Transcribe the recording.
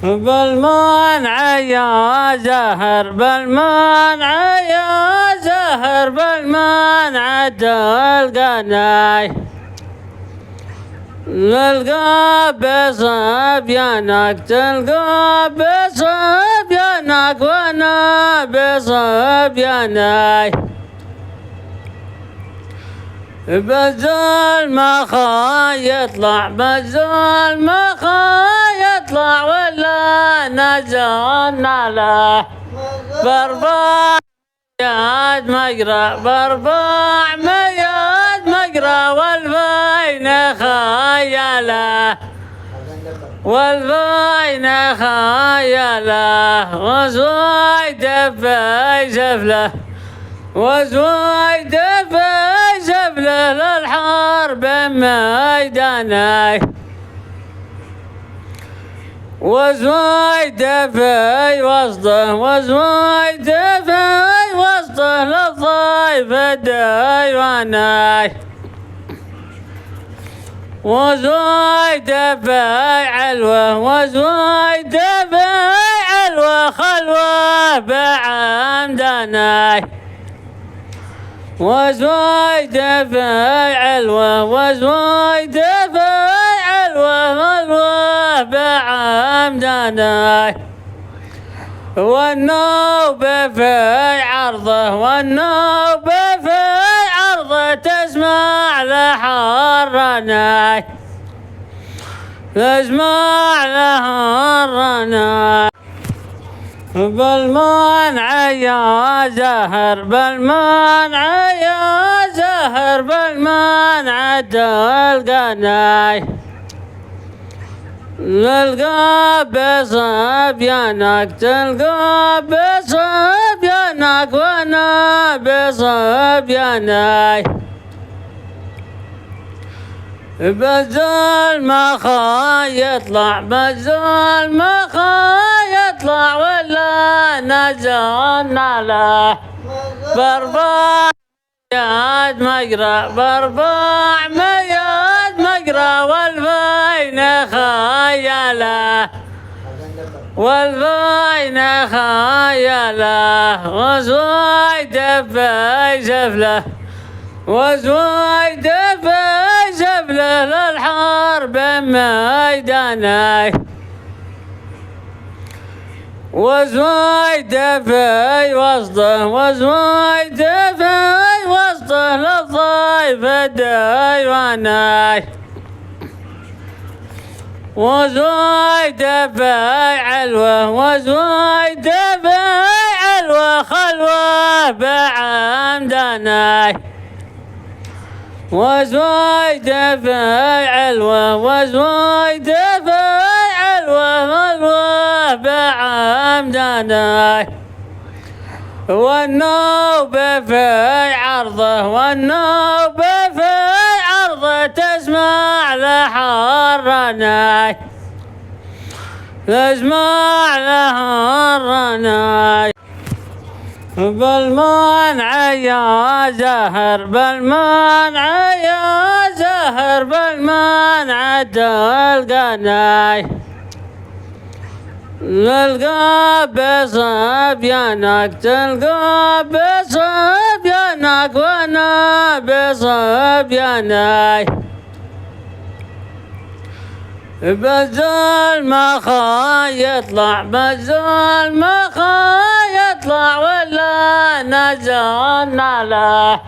بالمنع يا زهر بالمنع يا زهر بالمنع تلقاني نلقى بصبيانك تلقى بصبيانك وانا بصبياني بزول ما يطلع بزول ما يطلع ولا نزلنا له بربع مياد مقرا بربع مياد مقرا والبين خياله والبين خياله وزويد في زفله وزويد في زفله للحرب ميداني وزويد في وسطه وزويد في وسطه للضيف الديواني وزويد في علوه وزويد في علوه خلوه بعمداني وزويد في علوه وزويد في علوه خلوه بعمداني والنوب في عرضه والنوب في عرضه تسمع لحرناي تسمع لحرناي بالمنع يا زهر بالمنع يا زهر بالمنع تلقاني نلقى بصبيانك تلقى بصبيانك وانا بصبياني بزول ما يطلع بزول ما يطلع ولا نزلنا له بربع مياد مقرا بربع مياد مقرا والبين خياله والبين خياله وزويد في زفله وزويد في زفله للحرب ميداني وزويد في وسطه وزويد في وسطه للضيف الديواني وزويد في علوه وزويد في علوه خلوه بعمداني وزويد في علوه وزويد في علوه خلوه بعمداني والنوب في عرضه والنوب في عرضه تسمع لحرناي تسمع لحرناي بالمنع يا زهر بالمنع يا زهر بالمنع تلقاني نلقى بصبيانك تلقى بصبيانك وانا بصبياني بزول ما يطلع بزول ما يطلع ولا نزلنا له